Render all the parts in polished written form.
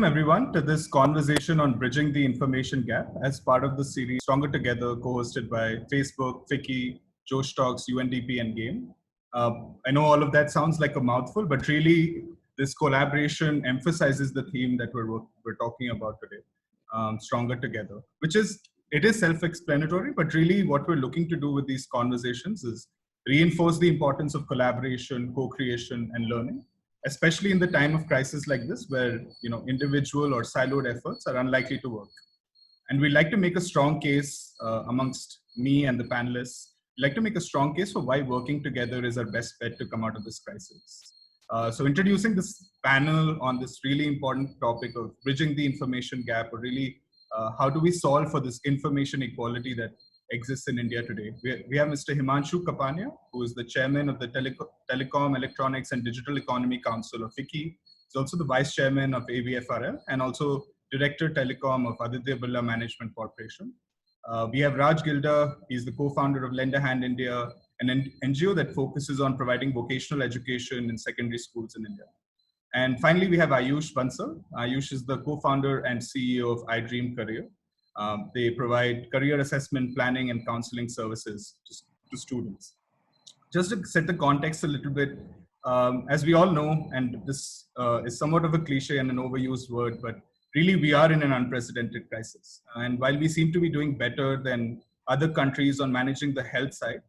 everyone to this conversation on bridging the information gap as part of the series Stronger Together, co-hosted by Facebook, Fiki, Josh Talks, UNDP, and Game. I know all of that sounds like a mouthful, but really this collaboration emphasizes the theme that we're talking about today, Stronger Together, it is self-explanatory, but really what we're looking to do with these conversations is reinforce the importance of collaboration, co-creation, and learning, especially in the time of crisis like this, where individual or siloed efforts are unlikely to work. And we'd like to make a strong case amongst me and the panelists. We'd like to make a strong case for why working together is our best bet to come out of this crisis. So introducing this panel on this really important topic of bridging the information gap, or really how do we solve for this information equality that exists in India today. We have Mr. Himanshu Kapania, who is the chairman of the Telecom, Electronics and Digital Economy Council of FICCI. He's also the vice chairman of AVFRL and also director telecom of Aditya Birla Management Corporation. We have Raj Gilda. He's the co-founder of Lend a Hand India, an NGO that focuses on providing vocational education in secondary schools in India. And finally, we have Ayush Bansal. Ayush is the co-founder and CEO of iDream Career. They provide career assessment, planning, and counseling services to students. Just to set the context a little bit, as we all know, and this is somewhat of a cliche and an overused word, but really we are in an unprecedented crisis. And while we seem to be doing better than other countries on managing the health side,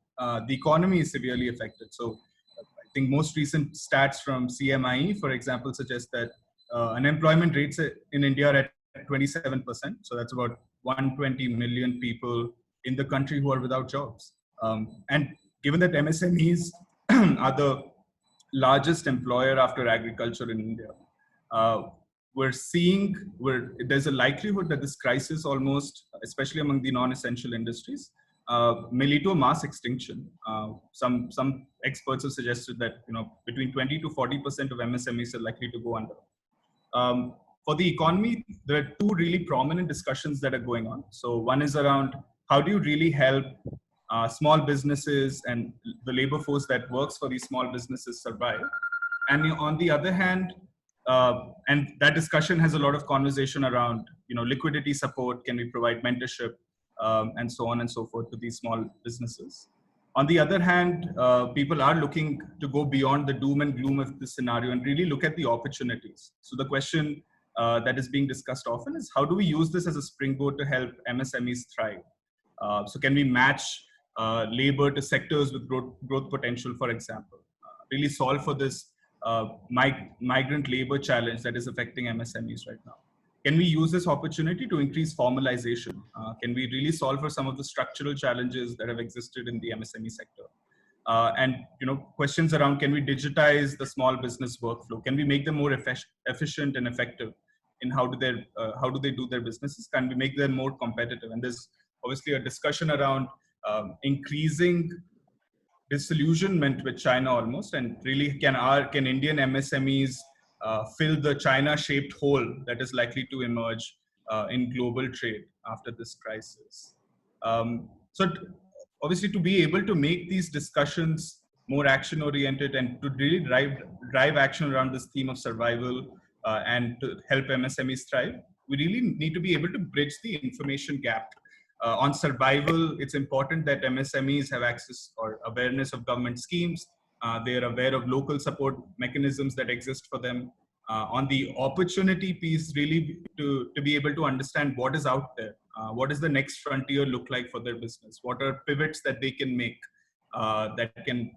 the economy is severely affected. So I think most recent stats from CMIE, for example, suggest that unemployment rates in India are at 27%. So that's about 120 million people in the country who are without jobs. And given that MSMEs are the largest employer after agriculture in India, there's a likelihood that this crisis almost, especially among the non-essential industries, may lead to a mass extinction. Some experts have suggested that between 20 to 40% of MSMEs are likely to go under. For the economy, there are two really prominent discussions that are going on. So one is around how do you really help small businesses and the labor force that works for these small businesses survive? And on the other hand, and that discussion has a lot of conversation around liquidity support, can we provide mentorship, and so on and so forth to these small businesses. On the other hand, people are looking to go beyond the doom and gloom of this scenario and really look at the opportunities. So the question that is being discussed often is how do we use this as a springboard to help MSMEs thrive? So can we match labor to sectors with growth potential, for example? Really solve for this migrant labor challenge that is affecting MSMEs right now. Can we use this opportunity to increase formalization? Can we really solve for some of the structural challenges that have existed in the MSME sector? And questions around, can we digitize the small business workflow? Can we make them more efficient and effective in how do they do their businesses? Can we make them more competitive? And there's obviously a discussion around increasing disillusionment with China almost, and really can Indian MSMEs fill the China-shaped hole that is likely to emerge in global trade after this crisis? So obviously, to be able to make these discussions more action-oriented and to really drive action around this theme of survival and to help MSMEs thrive, we really need to be able to bridge the information gap. On survival, it's important that MSMEs have access or awareness of government schemes. They are aware of local support mechanisms that exist for them. On the opportunity piece, really to be able to understand what is out there. What does the next frontier look like for their business? What are pivots that they can make that can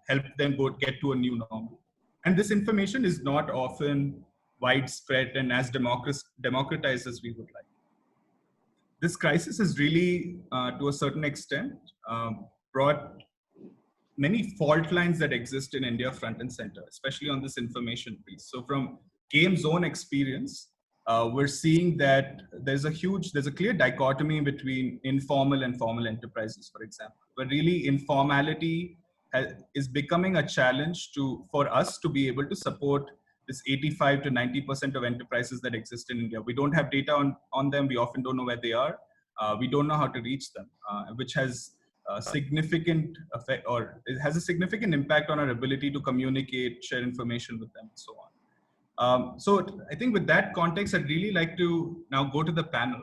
help them get to a new normal? And this information is not often widespread and as democratized as we would like. This crisis has really, to a certain extent, brought many fault lines that exist in India front and center, especially on this information piece. So from Game's own experience, we're seeing that there's a clear dichotomy between informal and formal enterprises, for example, where really informality is becoming a challenge for us to be able to support this 85 to 90% of enterprises that exist in India. We don't have data on them. We often don't know where they are. We don't know how to reach them, which has a significant effect, or it has a significant impact on our ability to communicate, share information with them, and so on. So I think with that context, I'd really like to now go to the panel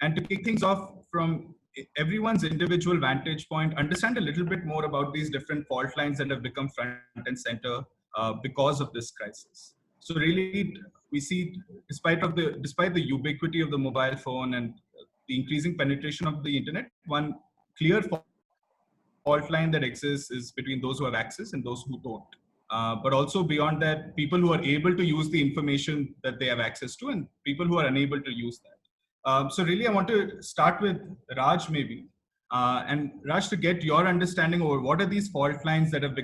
and to kick things off from everyone's individual vantage point, understand a little bit more about these different fault lines that have become front and center because of this crisis. So really, we see, despite the ubiquity of the mobile phone and the increasing penetration of the internet, one clear fault line that exists is between those who have access and those who don't. But also beyond that, people who are able to use the information that they have access to and people who are unable to use that. So really, I want to start with Raj maybe. And Raj, to get your understanding over what are these fault lines that have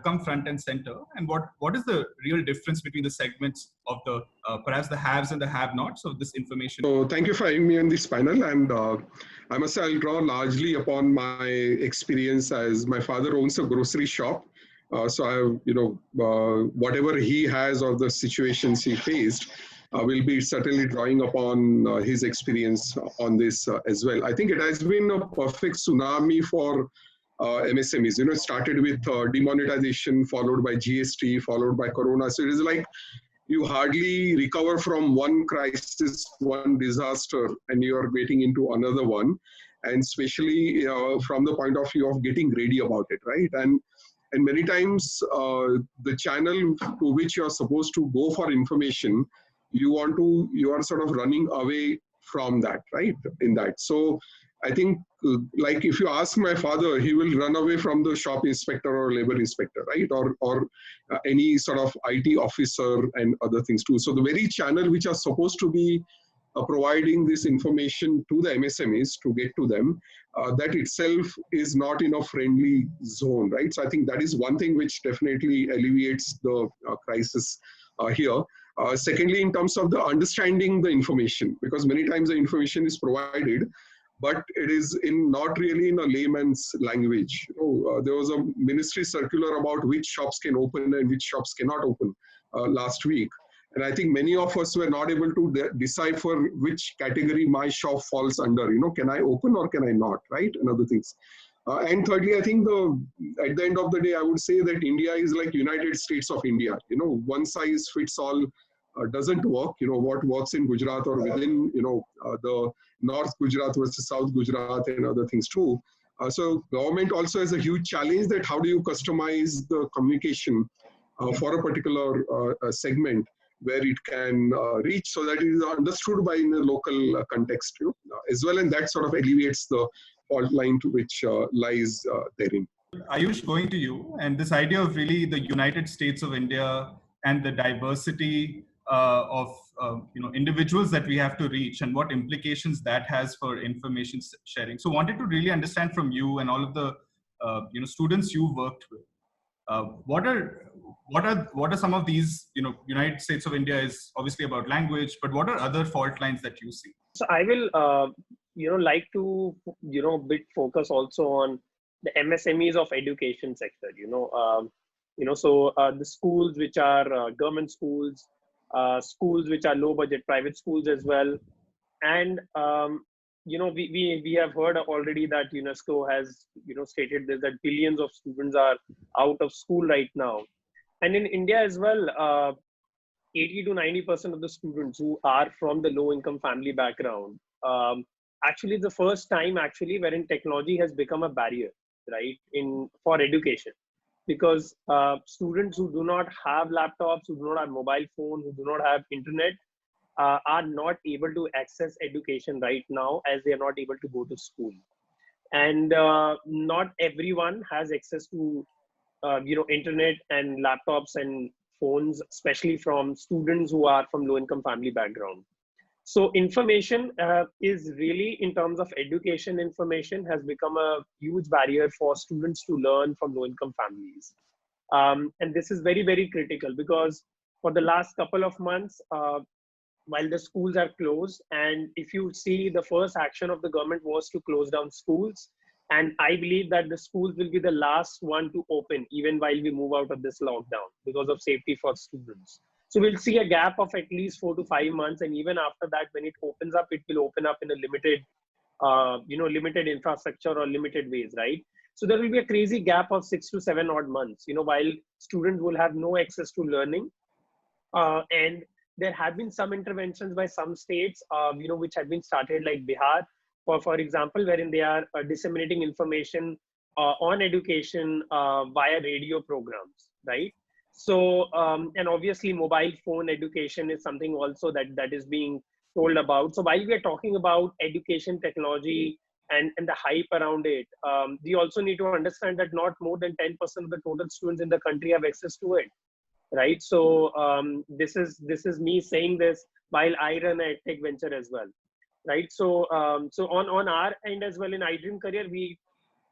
come front and center, and what is the real difference between the segments of the perhaps the haves and the have-nots of this information? So thank you for having me on this panel, and I must say I'll draw largely upon my experience as my father owns a grocery shop. So I have, whatever he has or the situations he faced, will be certainly drawing upon his experience on this as well. I think it has been a perfect tsunami for MSMEs. It started with demonetization, followed by GST, followed by Corona. So it is like you hardly recover from one crisis, one disaster, and you are getting into another one. And especially from the point of view of getting ready about it, right? And many times the channel to which you are supposed to go for information, you are sort of running away from that, right? In that. So I think like if you ask my father, he will run away from the shop inspector or labor inspector, right? Or any sort of IT officer and other things too. So the very channel which are supposed to be providing this information to the MSMEs to get to them, that itself is not in a friendly zone, right? So I think that is one thing which definitely alleviates the crisis here. Secondly, in terms of the understanding the information, because many times the information is provided, but it is not really in a layman's language. There was a ministry circular about which shops can open and which shops cannot open last week. And I think many of us were not able to decipher which category my shop falls under. Can I open or can I not, right? And other things. And thirdly, I think at the end of the day, I would say that India is like United States of India. One size fits all doesn't work. What works in Gujarat or within, the North Gujarat versus South Gujarat and other things too. So government also has a huge challenge that how do you customize the communication for a particular segment where it can reach so that it is understood by in the local context, as well, and that sort of alleviates the fault line to which lies therein. Ayush, going to you, and this idea of really the United States of India and the diversity of individuals that we have to reach and what implications that has for information sharing. So wanted to really understand from you and all of the students you worked with, what are some of these, United States of India is obviously about language, but what are other fault lines that you see? So I will like to bit focus also on the MSMEs of education sector. So the schools which are government schools, schools which are low budget private schools as well, and we have heard already that UNESCO has stated this, that billions of students are out of school right now, and in India as well, 80 to 90% of the students who are from the low income family background, actually the first time wherein technology has become a barrier, right, for education. Because students who do not have laptops, who do not have mobile phone, who do not have internet, are not able to access education right now, as they are not able to go to school. And not everyone has access to internet and laptops and phones, especially from students who are from low income family background. So information is really, in terms of education, information has become a huge barrier for students to learn from low-income families. And this is very, very critical, because for the last couple of months, while the schools are closed, and if you see, the first action of the government was to close down schools. And I believe that the schools will be the last one to open, even while we move out of this lockdown, because of safety for students. So we'll see a gap of at least 4 to 5 months. And even after that, when it opens up, it will open up in a limited infrastructure or limited ways, right? So there will be a crazy gap of 6 to 7 odd months, while students will have no access to learning. And there have been some interventions by some states, which have been started, like Bihar, for example, wherein they are disseminating information on education via radio programs, right? So, and obviously mobile phone education is something also that is being told about. So while we are talking about education technology and the hype around it, we also need to understand that not more than 10% of the total students in the country have access to it, right? So this is me saying this while I run a tech venture as well, right? So so on our end as well in iDream Career, we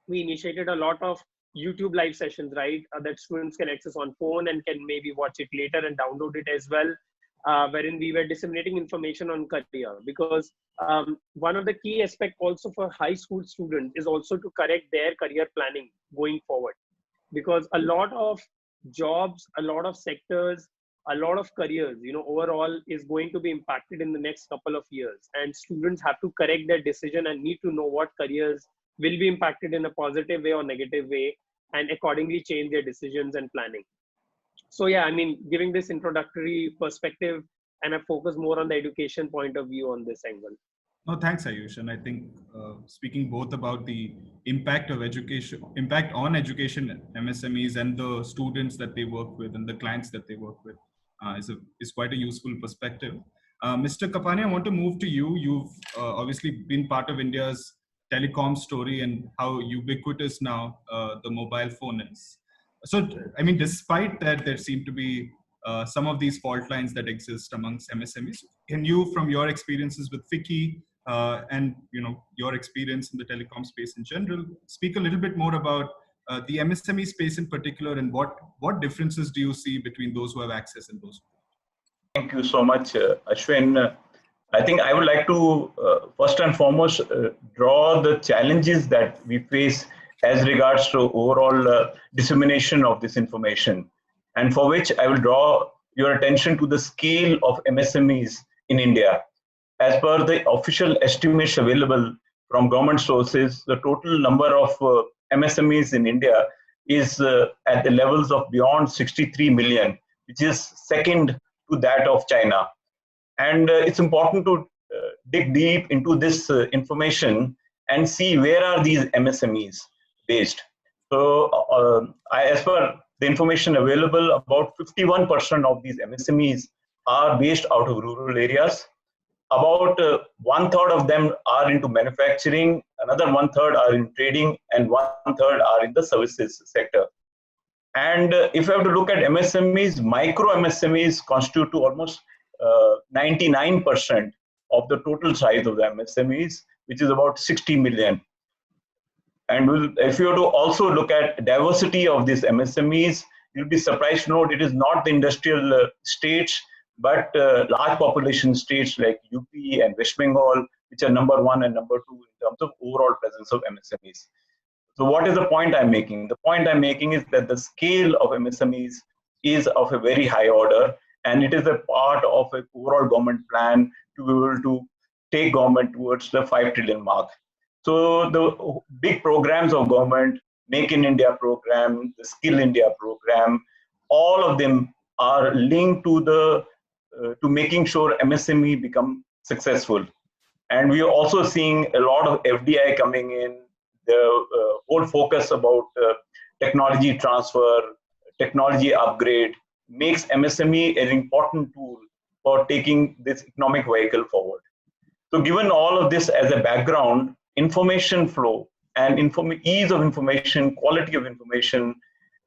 initiated a lot of YouTube live sessions, right? That students can access on phone and can maybe watch it later and download it as well, wherein we were disseminating information on career. Because one of the key aspect also for high school students is also to correct their career planning going forward. Because a lot of jobs, a lot of sectors, a lot of careers, overall is going to be impacted in the next couple of years. And students have to correct their decision and need to know what careers will be impacted in a positive way or negative way, and accordingly change their decisions and planning. So yeah, I mean, giving this introductory perspective, and I focus more on the education point of view on this angle. No, thanks, Ayush. And I think speaking both about the impact of education, impact on education, MSMEs, and the students that they work with and the clients that they work with is quite a useful perspective. Mr. Kapani, I want to move to you. You've obviously been part of India's telecom story and how ubiquitous now the mobile phone is. So, I mean, despite that, there seem to be some of these fault lines that exist amongst MSMEs. Can you, from your experiences with FICCI, and your experience in the telecom space in general, speak a little bit more about the MSME space in particular, and what differences do you see between those who have access and those who don't? Thank you so much, Ashwin. I think I would like to first and foremost draw the challenges that we face as regards to overall dissemination of this information, and for which I will draw your attention to the scale of MSMEs in India. As per the official estimates available from government sources, the total number of MSMEs in India is at the levels of beyond 63 million, which is second to that of China. And it's important to dig deep into this information and see where are these MSMEs based. So as per the information available, about 51% of these MSMEs are based out of rural areas. About 1/3 of them are into manufacturing, another 1/3 are in trading, and 1/3 are in the services sector. And if I have to look at MSMEs, micro MSMEs constitute to almost 99% of the total size of the MSMEs, which is about 60 million. And if you have to also look at diversity of these MSMEs, you'll be surprised to note it is not the industrial states, but large population states like UP and West Bengal, which are number 1 and number 2 in terms of overall presence of MSMEs. So what is the point I'm making? The point I'm making is that the scale of MSMEs is of a very high order, and it is a part of an overall government plan to be able to take government towards the 5 trillion mark. So the big programs of government, Make in India program, the Skill India program, all of them are linked to the to making sure MSME become successful. And we are also seeing a lot of FDI coming in. The whole focus about technology transfer, technology upgrade makes MSME an important tool for taking this economic vehicle forward. So given all of this as a background, information flow and ease of information, quality of information,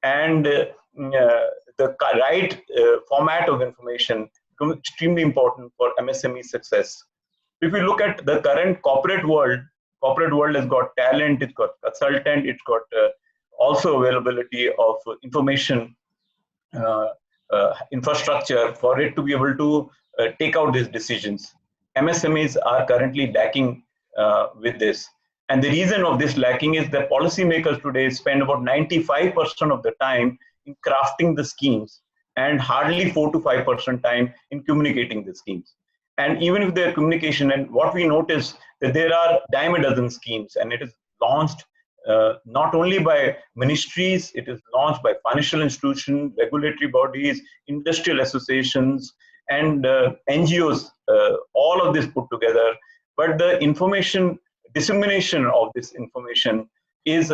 and the right format of information become extremely important for MSME success. If we look at the current corporate world has got talent, it's got consultant, it's got also availability of information infrastructure for it to be able to take out these decisions. MSMEs are currently lacking with this. And the reason of this lacking is that policymakers today spend about 95% of the time in crafting the schemes and hardly 4 to 5% time in communicating the schemes. And even if their communication, and what we notice that there are dime a dozen schemes, and it is launched not only by ministries, it is launched by financial institutions, regulatory bodies, industrial associations, and NGOs, all of this put together. But the information dissemination of this information is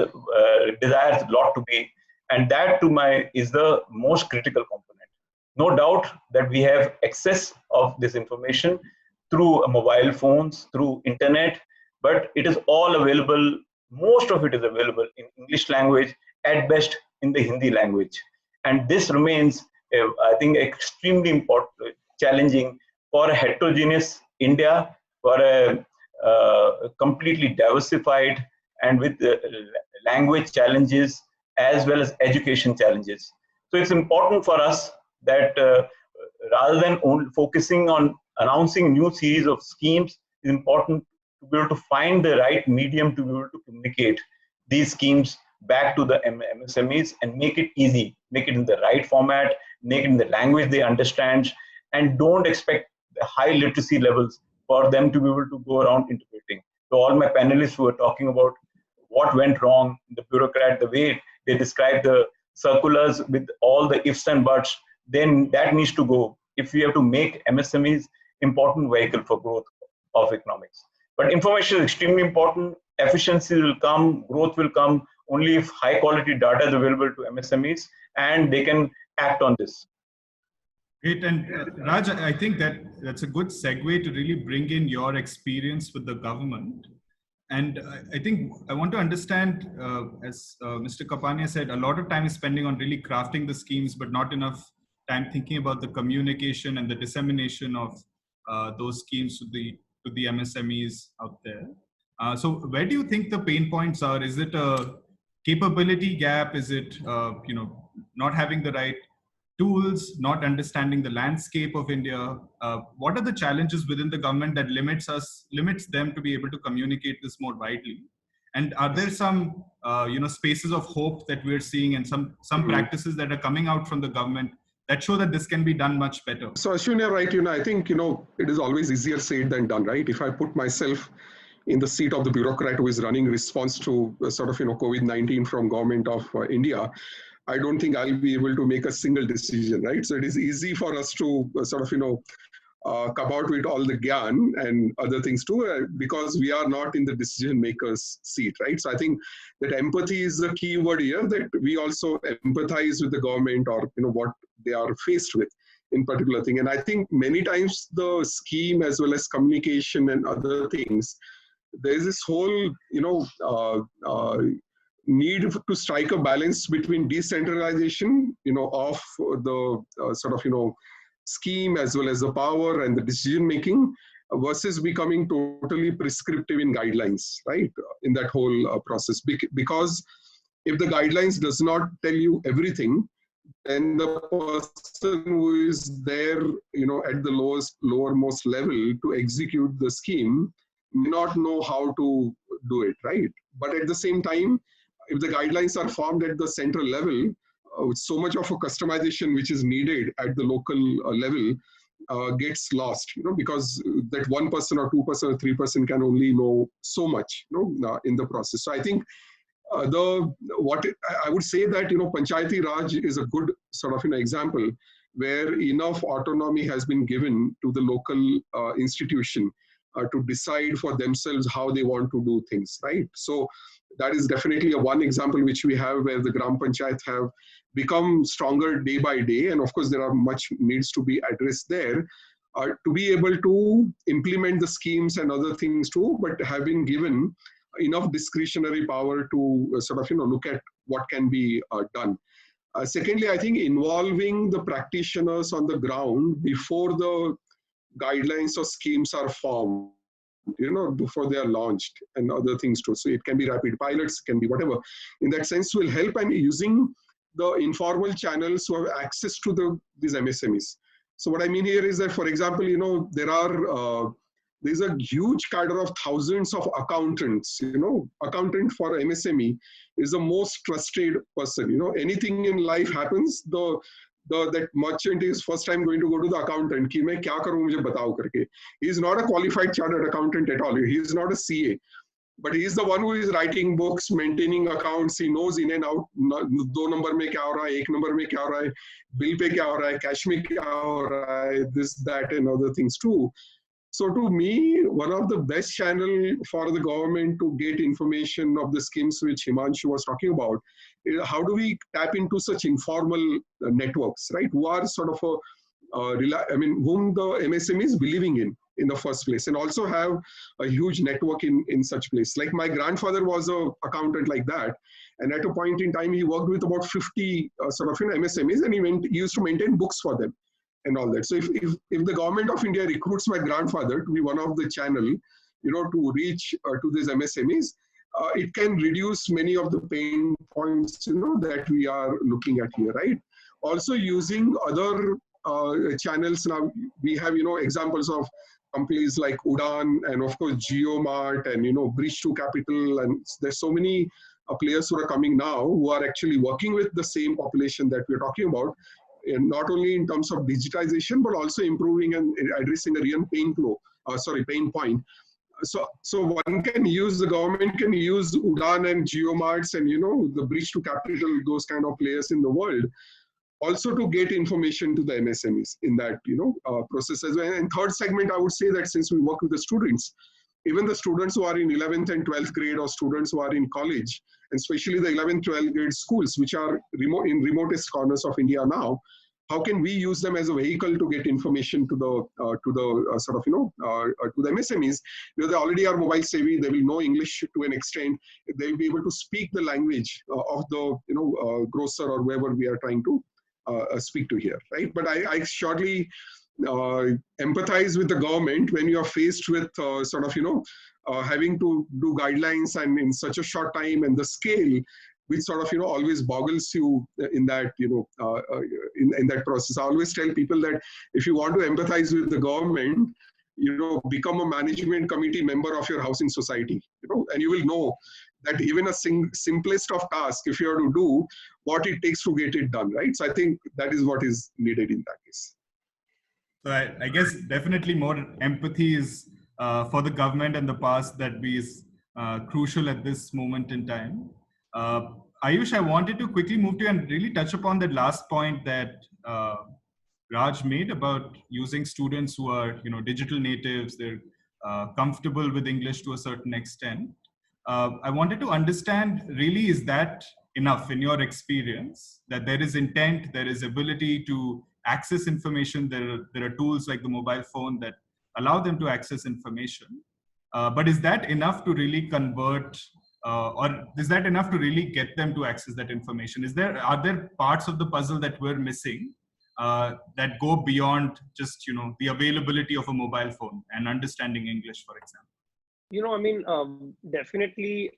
desires a lot to be, and that to my is the most critical component. No doubt that we have access of this information through mobile phones, through internet, but it is all available. Most of it is available in English language, at best in the Hindi language, and this remains, I think, extremely important, challenging for a heterogeneous India, for a completely diversified and with language challenges as well as education challenges. So it's important for us that rather than only focusing on announcing new series of schemes, it's important to be able to find the right medium to be able to communicate these schemes back to the MSMEs and make it easy, make it in the right format, make it in the language they understand, and don't expect the high literacy levels for them to be able to go around interpreting. So all my panelists who are talking about what went wrong, the bureaucrat, the way they describe the circulars with all the ifs and buts, then that needs to go if we have to make MSMEs important vehicle for growth of economics. But information is extremely important. Efficiency will come, growth will come only if high quality data is available to MSMEs and they can act on this. Great. And Raj, I think that's a good segue to really bring in your experience with the government. And I think I want to understand, as Mr. Kapania said, a lot of time is spending on really crafting the schemes, but not enough time thinking about the communication and the dissemination of those schemes to the MSMEs out there. So where do you think the pain points are? Is it a capability gap? Is it not having the right tools, not understanding the landscape of India? What are the challenges within the government that limits them to be able to communicate this more widely? And are there some spaces of hope that we're seeing, and some practices that are coming out from the government that show that this can be done much better? So Ashwin, you're right. I think it is always easier said than done, right? If I put myself in the seat of the bureaucrat who is running response to COVID-19 from government of India, I don't think I'll be able to make a single decision, right? So it is easy for us to come out with all the gyan and other things too, because we are not in the decision maker's seat, right? So I think that empathy is the key word here, that we also empathize with the government or what they are faced with in particular thing. And I think many times the scheme as well as communication and other things, there is this whole, need to strike a balance between decentralization, of the scheme as well as the power and the decision making versus becoming totally prescriptive in guidelines, right? In that whole process, because if the guidelines does not tell you everything, then the person who is there, at the lowermost level to execute the scheme may not know how to do it, right? But at the same time, if the guidelines are formed at the central level, so much of a customization which is needed at the local level gets lost, because that 1% or 2% or 3% can only know so much, in the process. So I think what I would say that Panchayati Raj is a good example where enough autonomy has been given to the local institution to decide for themselves how they want to do things, right? So that is definitely one example which we have, where the Gram Panchayat have become stronger day by day, and of course there are much needs to be addressed there to be able to implement the schemes and other things too, but have been given enough discretionary power to look at what can be done. Secondly, I think involving the practitioners on the ground before the guidelines or schemes are formed, before they are launched, and other things too. So it can be rapid pilots, can be whatever. In that sense will help, and using the informal channels who have access to these MSMEs. So what I mean here is that, for example, there's a huge cadre of thousands of accountants. Accountant for MSME is the most trusted person. Anything in life happens, that merchant is first time going to go to the accountant. Ki main kya karu, mujhe batao karke. He is not a qualified chartered accountant at all. He is not a CA. but he's the one who is writing books, maintaining accounts. He knows in and out, दो number में क्या हो रहा है, एक number में क्या हो रहा है, bill पे क्या हो रहा है, cash में क्या हो रहा है, this, that, and other things too. So to me, one of the best channel for the government to get information of the schemes which Himanshu was talking about, is how do we tap into such informal networks, right? Who are sort of whom the MSME is believing in the first place, and also have a huge network in such place. Like my grandfather was a accountant like that, and at a point in time he worked with about 50 MSMEs, and he used to maintain books for them and all that. So if the government of India recruits my grandfather to be one of the channel, to reach to these MSMEs, it can reduce many of the pain points, that we are looking at here, right? Also using other channels. Now we have, examples of companies like Udan and of course GeoMart and, Bridge to Capital. And there's so many players who are coming now who are actually working with the same population that we're talking about. And not only in terms of digitization, but also improving and addressing a real pain point. So the government can use Udan and GeoMarts and, the Bridge to Capital, those kind of players in the world, also to get information to the MSMEs in that, process as well. And third segment, I would say that since we work with the students, even the students who are in 11th and 12th grade or students who are in college, and especially the 11th, 12th grade schools, which are in remotest corners of India now, how can we use them as a vehicle to get information to the MSMEs? They already are mobile savvy. They will know English to an extent. They will be able to speak the language of the grocer or whoever we are trying to speak to here, right? But I surely empathize with the government when you are faced with having to do guidelines and in such a short time, and the scale which always boggles you in that in that process. I always tell people that if you want to empathize with the government, become a management committee member of your housing society, and you will know that even a simplest of tasks, if you have to do, what it takes to get it done, right? So I think that is what is needed in that case. So I guess definitely more empathy is for the government and the past that is crucial at this moment in time. Ayush, I wanted to quickly move to you and really touch upon that last point that Raj made about using students who are, digital natives. They're comfortable with English to a certain extent. I wanted to understand, really, is that enough in your experience, that there is intent, there is ability to access information, there are tools like the mobile phone that allow them to access information, but is that enough to really convert, or is that enough to really get them to access that information? Are there parts of the puzzle that we're missing that go beyond just the availability of a mobile phone and understanding English, for example? Definitely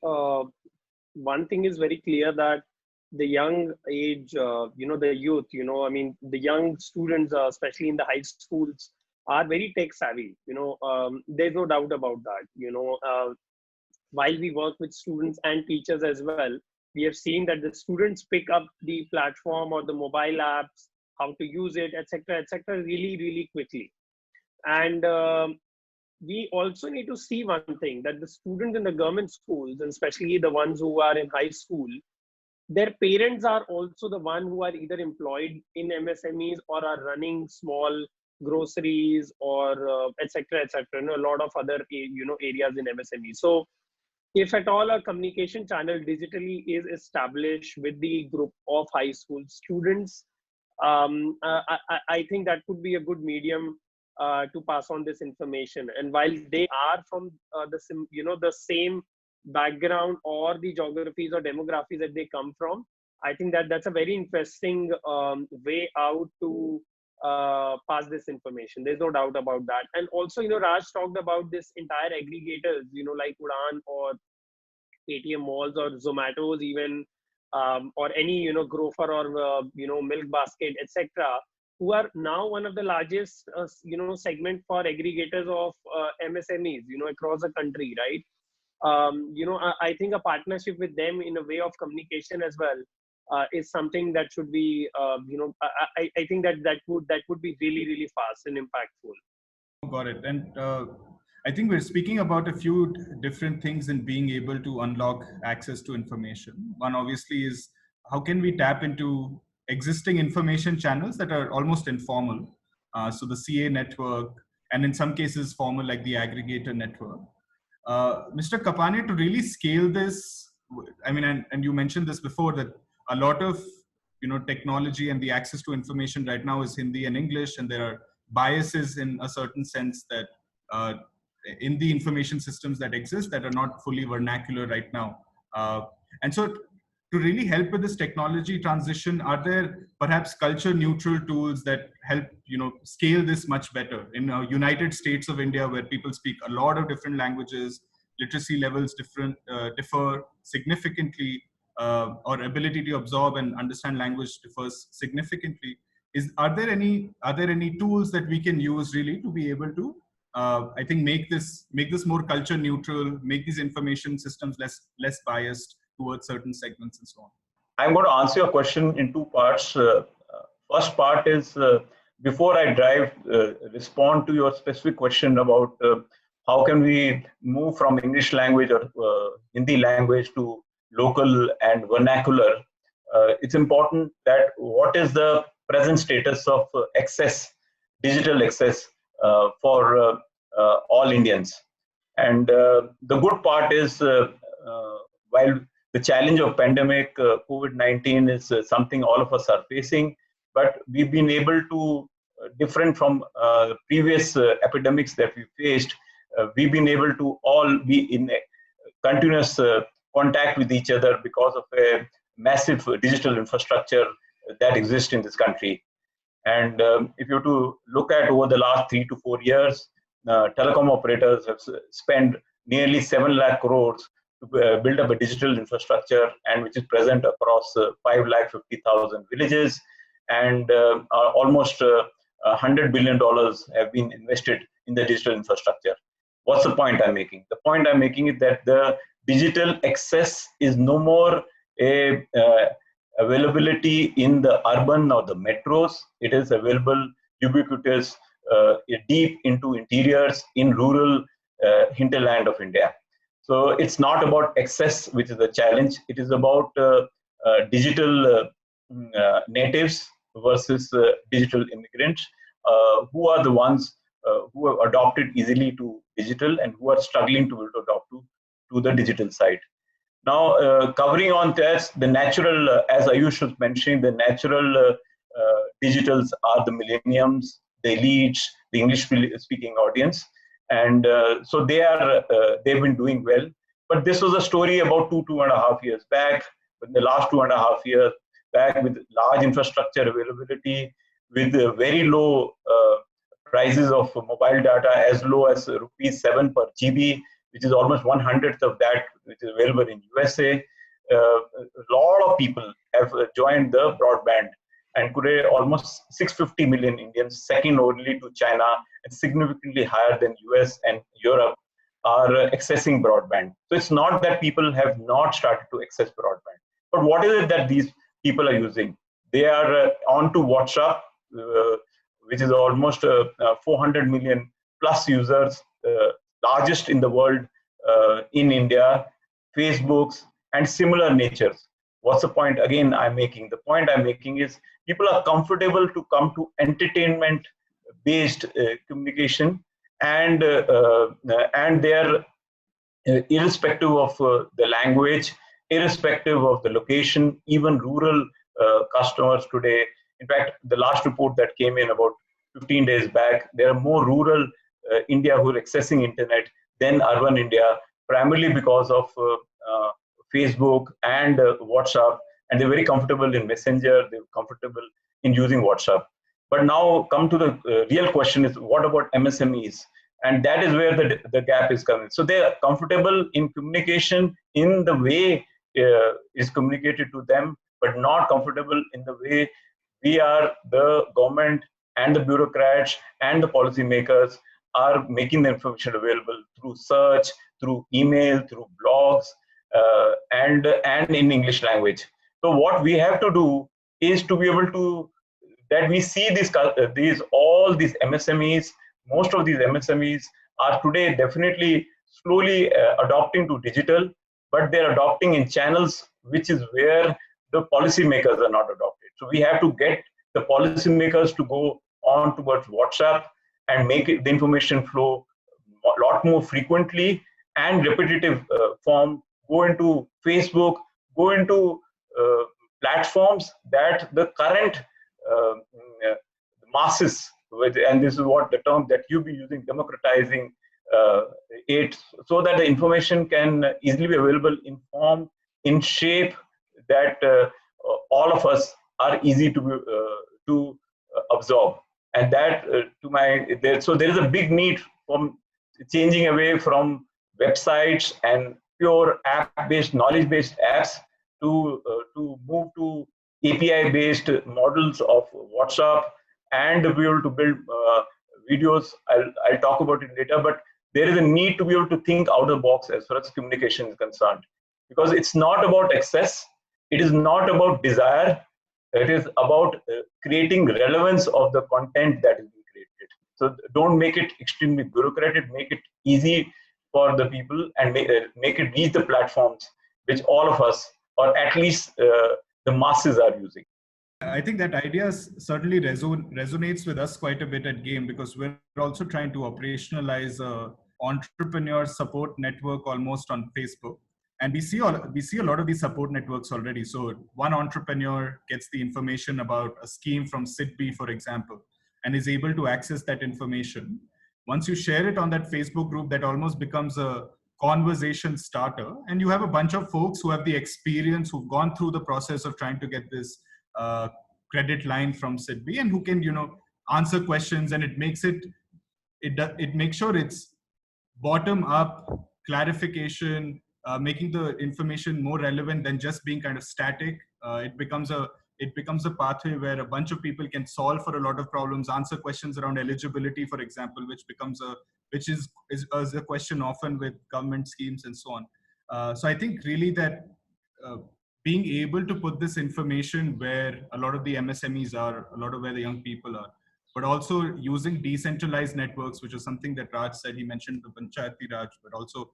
one thing is very clear, that the young age, the youth, the young students, especially in the high schools, are very tech savvy. There's no doubt about that. While we work with students and teachers as well, we have seen that the students pick up the platform or the mobile apps, how to use it, etc., really, really quickly. And we also need to see one thing, that the students in the government schools, and especially the ones who are in high school, their parents are also the one who are either employed in MSMEs or are running small groceries or etc., a lot of other areas in MSMEs. So if at all a communication channel digitally is established with the group of high school students, I think that could be a good medium to pass on this information. And while they are from the same background or the geographies or demographies that they come from, I think that's a very interesting way out to pass this information. There's no doubt about that. And also, Raj talked about this entire aggregators, like Udan or Paytm malls or Zomatos even, or any, Grofer or, Milk Basket, etc., who are now one of the largest, segment for aggregators of MSMEs, across the country, right? I think a partnership with them in a way of communication as well is something that should be, I think that would be really, really fast and impactful. Got it. And I think we're speaking about a few different things in being able to unlock access to information. One obviously is how can we tap into existing information channels that are almost informal. So the CA network, and in some cases formal like the aggregator network. Mr. Kapane, to really scale this, I mean, and you mentioned this before, that a lot of technology and the access to information right now is Hindi and English, and there are biases in a certain sense that in the information systems that exist that are not fully vernacular right now. And so to really help with this technology transition, are there perhaps culture neutral tools that help scale this much better? In United States of India, where people speak a lot of different languages, literacy levels differ significantly, or ability to absorb and understand language differs significantly. Are there any tools that we can use really to be able to I think make this more culture neutral, make these information systems less biased towards certain segments and so on? I'm going to answer your question in two parts. First part is before I respond to your specific question about how can we move from English language or Hindi language to local and vernacular. It's important that what is the present status of digital access for all Indians. And the good part is while the challenge of pandemic, COVID-19 is something all of us are facing, but we've been able to, different from previous epidemics that we faced, we've been able to all be in a continuous contact with each other because of a massive digital infrastructure that exists in this country. And if you were to look at over the last 3 to 4 years, telecom operators have spent nearly 7 lakh crores to build up a digital infrastructure, and which is present across 5,50,000 villages, and almost $100 billion have been invested in the digital infrastructure. What's the point I'm making? The point I'm making is that the digital access is no more a availability in the urban or the metros. It is available ubiquitous, deep into interiors in rural hinterland of India. So it's not about access, which is the challenge. It is about digital natives versus digital immigrants, who are the ones who have adopted easily to digital and who are struggling to adopt to the digital side. Now, covering on that, the natural, as Ayush was mentioning, the natural digitals are the millenniums, the elites, the English-speaking audience. And so they've been doing well. But this was a story about 2.5 years back. But in the last 2.5 years back, with large infrastructure availability, with very low prices of mobile data, as low as rupees 7 per GB, which is almost 1/100th of that which is available in USA. A lot of people have joined the broadband, and today almost 650 million Indians, second only to China and significantly higher than US and Europe, are accessing broadband. So it's not that people have not started to access broadband, but what is it that these people are using? They are onto WhatsApp, which is almost 400 million plus users, largest in the world in India, Facebooks, and similar natures. What's the point again I'm making? The point I'm making is people are comfortable to come to entertainment-based communication, and they are irrespective of the language, irrespective of the location, even rural customers today. In fact, the last report that came in about 15 days back, there are more rural India who are accessing internet than urban India, primarily because of Facebook and WhatsApp, and they're very comfortable in Messenger, they're comfortable in using WhatsApp. But now come to the real question is, what about MSMEs? And that is where the gap is coming. So they are comfortable in communication in the way is communicated to them, but not comfortable in the way we are, the government and the bureaucrats and the policymakers are making the information available through search, through email, through blogs, and in English language. So what we have to do is to be able to, that we see all these MSMEs, most of these MSMEs are today definitely slowly adopting to digital, but they're adopting in channels which is where the policymakers are not adopted. So we have to get the policymakers to go on towards WhatsApp and make the information flow a lot more frequently and repetitive form, go into Facebook, go into platforms that the current masses, and this is what the term that you'll be using, democratizing it, so that the information can easily be available in form, in shape, that all of us are easy to absorb. And that so there is a big need from changing away from websites and pure app-based, knowledge-based apps to move to API-based models of WhatsApp and be able to build videos. I'll talk about it later, but there is a need to be able to think out of the box as far as communication is concerned, because it's not about access, it is not about desire, it is about creating relevance of the content that is being created. So don't make it extremely bureaucratic, make it easy for the people and make it reach the platforms which all of us, or at least the masses, are using. I think that idea certainly resonates with us quite a bit at Game, because we're also trying to operationalize a entrepreneur support network almost on Facebook. And we see a lot of these support networks already. So one entrepreneur gets the information about a scheme from SIDBI, for example, and is able to access that information. Once you share it on that Facebook group, that almost becomes a conversation starter. And you have a bunch of folks who have the experience, who've gone through the process of trying to get this credit line from SIDBI, and who can, answer questions, and it makes sure it's bottom up clarification, making the information more relevant than just being kind of static. It becomes a pathway where a bunch of people can solve for a lot of problems, answer questions around eligibility, for example, which is a question often with government schemes and so on. So I think really that being able to put this information where a lot of the MSMEs are, a lot of where the young people are, but also using decentralized networks, which is something that Raj said. He mentioned the Panchayati Raj, but also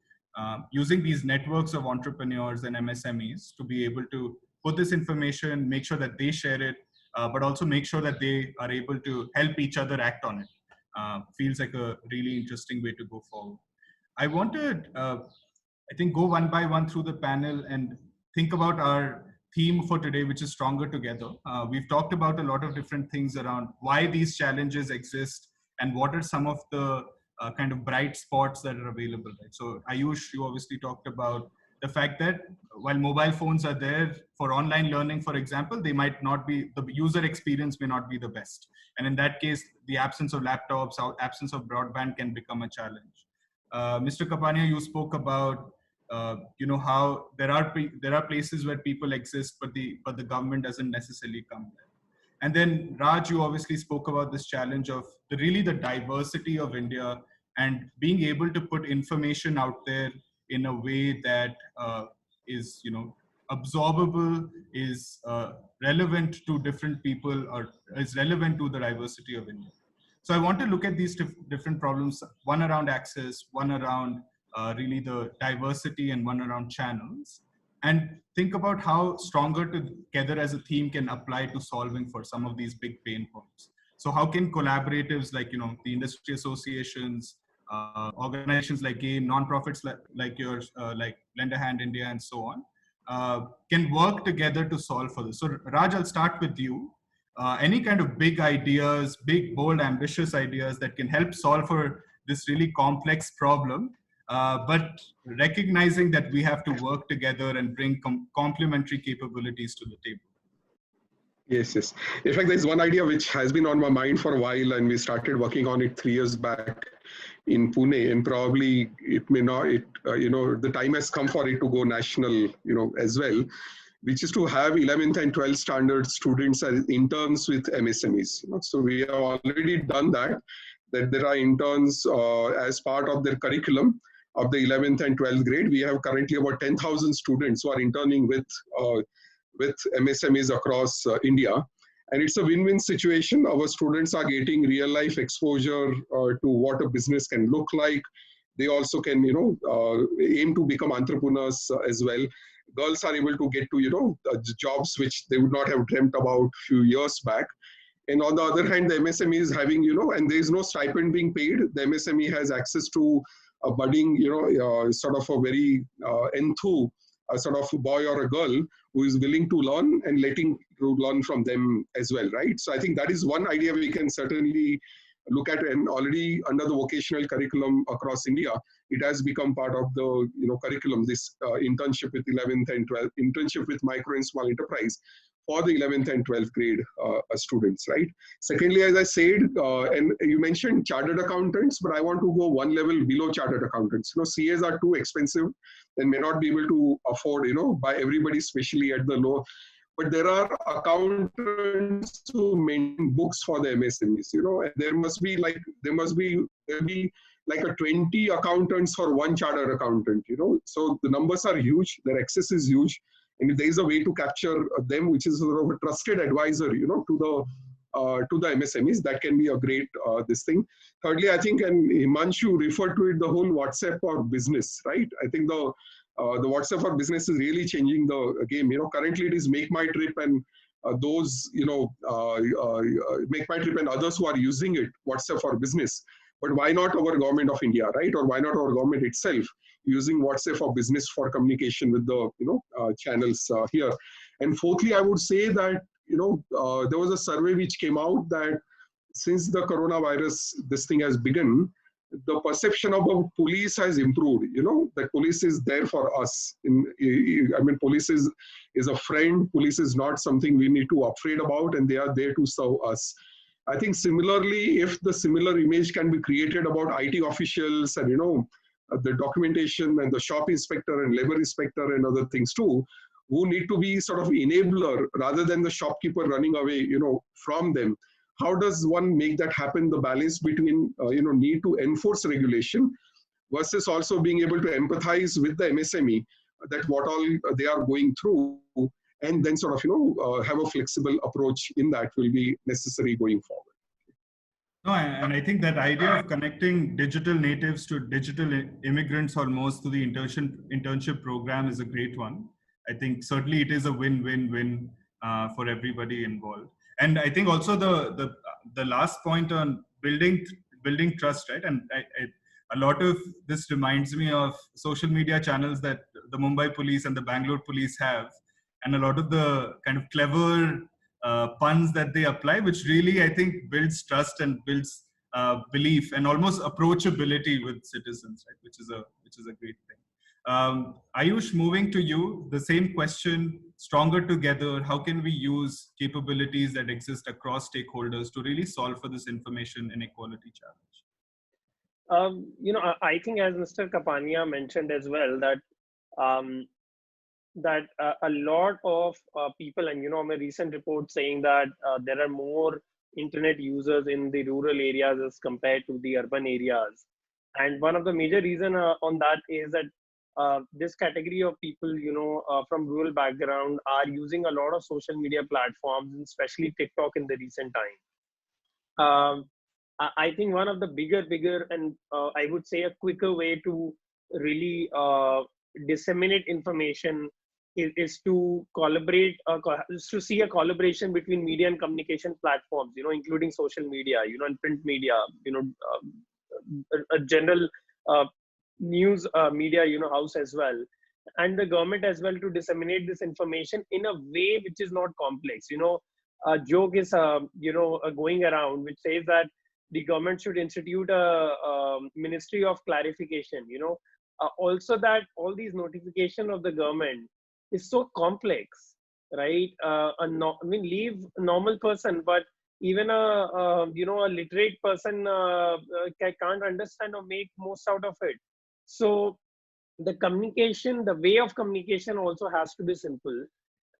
using these networks of entrepreneurs and MSMEs to be able to put this information, make sure that they share it, but also make sure that they are able to help each other act on it. Feels like a really interesting way to go forward. I want to, I think, go one by one through the panel and think about our theme for today, which is Stronger Together. We've talked about a lot of different things around why these challenges exist and what are some of the kind of bright spots that are available. Right? So Ayush, you obviously talked about the fact that while mobile phones are there for online learning, for example, they might not be, the user experience may not be the best. And in that case, the absence of laptops, absence of broadband can become a challenge. Mr. Kapania, you spoke about how there are places where people exist, but the government doesn't necessarily come there. And then Raj, you obviously spoke about this challenge of the diversity of India and being able to put information out there in a way that is absorbable, is relevant to different people, or is relevant to the diversity of India. So I want to look at these different problems, one around access, one around really the diversity, and one around channels, and think about how Stronger Together as a theme can apply to solving for some of these big pain points. So how can collaboratives like, the industry associations, organizations like GAME, non-profits like yours, like Lend a Hand India and so on, can work together to solve for this? So Raj, I'll start with you. Any kind of big ideas, big, bold, ambitious ideas that can help solve for this really complex problem, but recognizing that we have to work together and bring complementary capabilities to the table. Yes. In fact, there's one idea which has been on my mind for a while, and we started working on it 3 years back in Pune, and probably it may not, the time has come for it to go national, as well, which is to have 11th and 12th standard students as interns with MSMEs. So we have already done that there are interns as part of their curriculum of the 11th and 12th grade. We have currently about 10,000 students who are interning with MSMEs across India. And it's a win-win situation. Our students are getting real-life exposure to what a business can look like. They also can, aim to become entrepreneurs as well. Girls are able to get to, jobs which they would not have dreamt about a few years back. And on the other hand, the MSME is having, and there is no stipend being paid. The MSME has access to a budding, sort of a very a sort of a boy or a girl who is willing to learn and letting to learn from them as well, right? So I think that is one idea we can certainly look at, and already under the vocational curriculum across India, it has become part of the curriculum, this internship with 11th and 12th, internship with micro and small enterprise for the 11th and 12th grade students, right? Secondly, as I said, and you mentioned chartered accountants, but I want to go one level below chartered accountants. CAs are too expensive and may not be able to afford, by everybody, especially at the low. But there are accountants who maintain books for the MSMEs, and there must be like a 20 accountants for one chartered accountant, So the numbers are huge, their access is huge. And if there is a way to capture them, which is sort of a trusted advisor, to the MSMEs, that can be a great this thing. Thirdly, I think, and Himanshu referred to it, the whole WhatsApp for business, right? I think the WhatsApp for business is really changing the game. Currently it is Make My Trip and those, Make My Trip and others who are using it, WhatsApp for business. But why not our government of India, right? Or why not our government itself using WhatsApp for business for communication with the channels here? And fourthly, I would say that there was a survey which came out that since the coronavirus, this thing has begun, the perception of a police has improved. That police is there for us. Police is a friend. Police is not something we need to afraid about, and they are there to serve us. I think similarly, if the similar image can be created about IT officials and the documentation and the shop inspector and labor inspector and other things too, who need to be sort of enabler rather than the shopkeeper running away, from them. How does one make that happen? The balance between need to enforce regulation versus also being able to empathize with the MSME that what all they are going through, and then sort of have a flexible approach in that will be necessary going forward. No, and I think that idea of connecting digital natives to digital immigrants almost through the internship program is a great one. I think certainly it is a win-win-win for everybody involved. And I think also the last point on building trust, right? And a lot of this reminds me of social media channels that the Mumbai police and the Bangalore police have, and a lot of the kind of clever puns that they apply, which really, I think, builds trust and builds belief and almost approachability with citizens, right? Which is a great thing. Ayush, moving to you, the same question, stronger together, how can we use capabilities that exist across stakeholders to really solve for this information inequality challenge? I think as Mr. Kapania mentioned as well, that a lot of people, and a recent report saying that there are more internet users in the rural areas as compared to the urban areas. And one of the major reason on that is that this category of people, from rural background are using a lot of social media platforms, especially TikTok in the recent time. I think one of the bigger and I would say a quicker way to really disseminate information is to collaborate, is to see a collaboration between media and communication platforms, including social media, and print media, a general news media, house as well, and the government as well, to disseminate this information in a way which is not complex. A joke is, going around which says that the government should institute a ministry of clarification, also that all these notification of the government is so complex, right? Leave a normal person, but even a literate person can't understand or make most out of it. So the communication, the way of communication also has to be simple,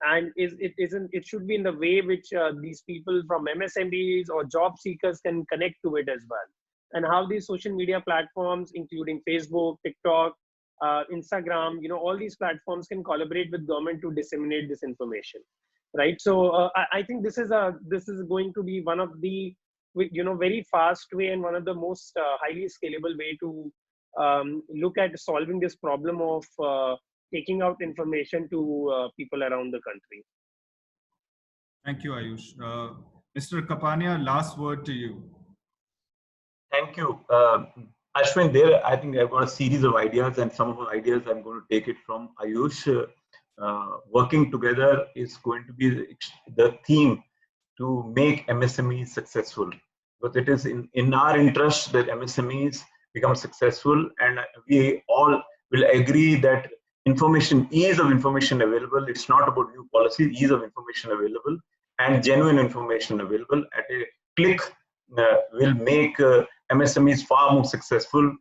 and it should be in the way which these people from MSMEs or job seekers can connect to it as well. And how these social media platforms, including Facebook, TikTok, Instagram, all these platforms can collaborate with government to disseminate this information. right? So I think this is going to be one of the, very fast way and one of the most highly scalable way to look at solving this problem of taking out information to people around the country. Thank you, Ayush. Mr. Kapania, last word to you. Thank you. Ashwin, there, I think I've got a series of ideas, and some of the ideas I'm going to take it from Ayush. Working together is going to be the theme to make MSMEs successful, because it is in our interest that MSMEs become successful, and we all will agree that ease of information available, it's not about new policy, ease of information available and genuine information available at a click will make MSMEs far more successful,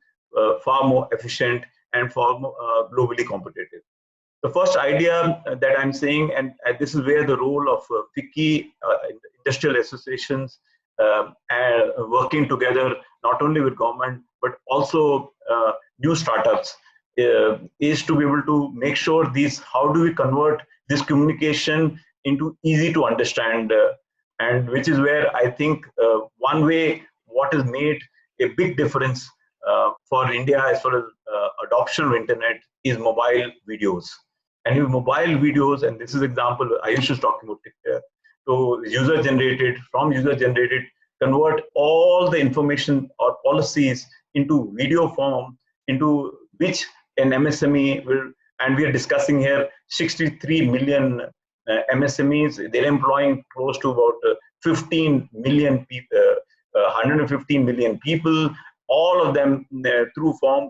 far more efficient, and far more globally competitive. The first idea that I'm saying, and this is where the role of FICCI, industrial associations, and working together, not only with government, but also new startups, is to be able to make sure how do we convert this communication into easy to understand, and which is where I think one way what has made a big difference for India as far as adoption of internet is mobile videos. And with mobile videos, and this is example Ayush is talking about, so from user generated, convert all the information or policies into video form, into which an MSME will, and we are discussing here 63 million MSMEs, they're employing close to about 15 million people, 115 million people, all of them through form,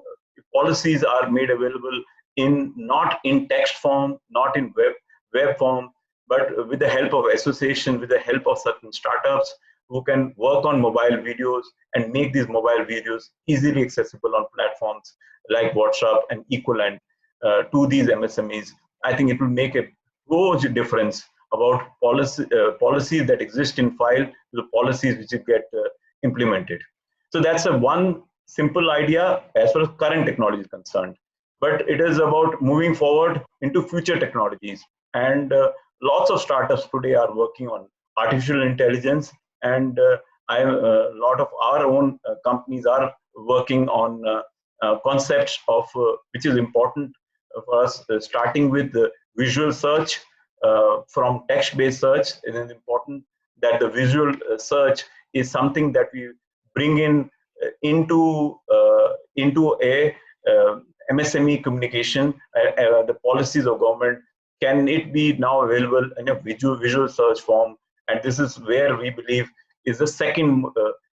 policies are made available not in text form, not in web form, but with the help of association, with the help of certain startups who can work on mobile videos and make these mobile videos easily accessible on platforms like WhatsApp and equivalent to these MSMEs. I think it will make a huge difference about policies that exist in file to the policies which get implemented. So that's one simple idea as far as current technology is concerned. But it is about moving forward into future technologies. And lots of startups today are working on artificial intelligence. And a lot of our own companies are working on concepts of which is important for us, starting with the visual search from text-based search. It is important that the visual search is something that we bring into a MSME communication, the policies of government. Can it be now available in a visual search form? And this is where we believe is the second,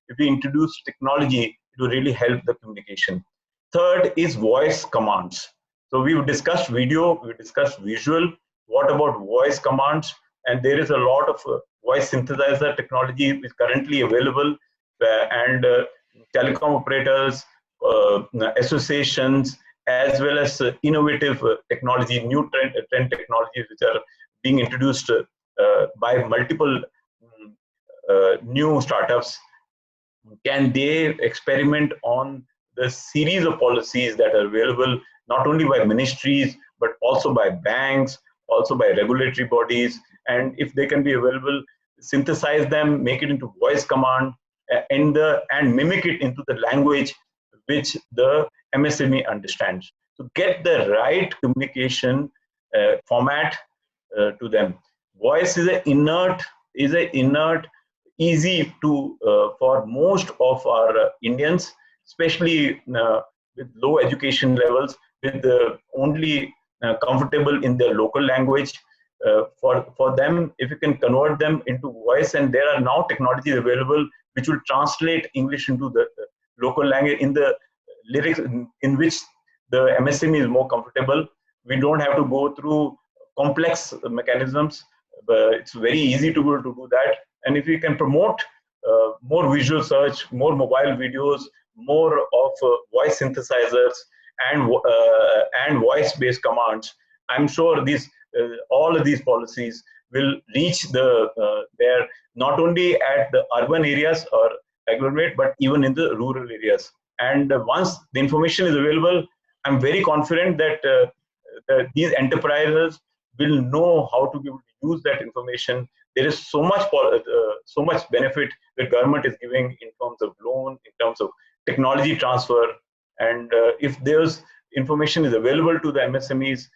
if we introduce technology, it will really help the communication. Third is voice commands. So we've discussed video, we discussed visual. What about voice commands? And there is a lot of voice synthesizer technology is currently available, and telecom operators, associations, as well as innovative technology, new trend technologies which are being introduced by multiple new startups. Can they experiment on the series of policies that are available, not only by ministries, but also by banks, also by regulatory bodies, and if they can be available, synthesize them, make it into voice command, and mimic it into the language which the MSME understands. So get the right communication format to them. Voice is inert, easy to for most of our Indians, especially with low education levels, with only comfortable in their local language. For them, if you can convert them into voice, and there are now technologies available which will translate English into the local language in the lyrics in which the MSME is more comfortable. We don't have to go through complex mechanisms, but it's very easy to be able to do that. And if we can promote more visual search, more mobile videos, more of voice synthesizers and voice-based commands, I'm sure all of these policies will reach there not only at the urban areas or agglomerate, but even in the rural areas. And once the information is available, I'm very confident that these enterprises, will know how to be able to use that information. There is so much benefit that government is giving in terms of loan, in terms of technology transfer, and if there's information is available to the MSMEs,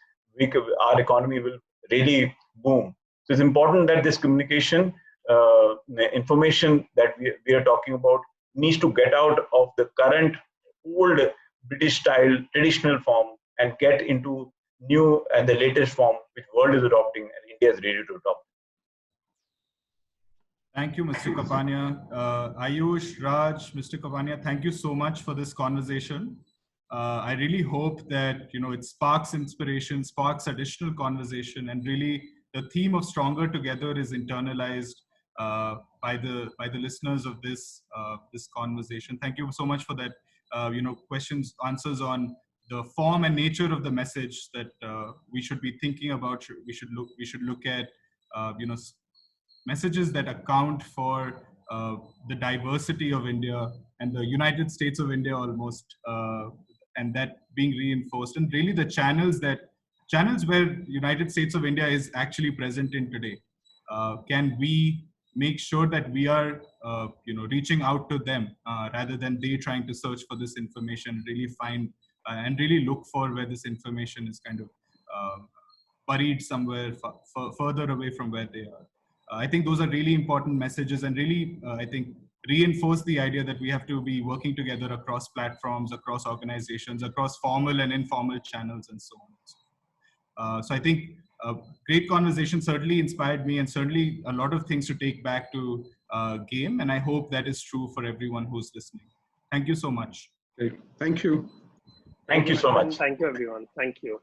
our economy will really boom. So it's important that this communication, the information that we are talking about, needs to get out of the current old British style traditional form and get into new and the latest form which world is adopting and India is ready to adopt. Thank you, Mr. Kapania. Ayush, Raj, Mr. Kapania, thank you so much for this conversation. I really hope that it sparks inspiration, sparks additional conversation, and really the theme of Stronger Together is internalized by the listeners of this conversation. Thank you so much for that. Questions, answers on the form and nature of the message that we should be thinking about. We should look at messages that account for the diversity of India and the United States of India almost, and that being reinforced, and really the channels where United States of India is actually present in today. Can we make sure that we are reaching out to them rather than they trying to search for this information, really find and really look for where this information is kind of buried somewhere further away from where they are. I think those are really important messages, and really, I think, reinforce the idea that we have to be working together across platforms, across organizations, across formal and informal channels, and so on. So I think a great conversation certainly inspired me, and certainly a lot of things to take back to GAME, and I hope that is true for everyone who's listening. Thank you so much. Okay. Thank you. Thank you so much. Thank you, everyone. Thank you.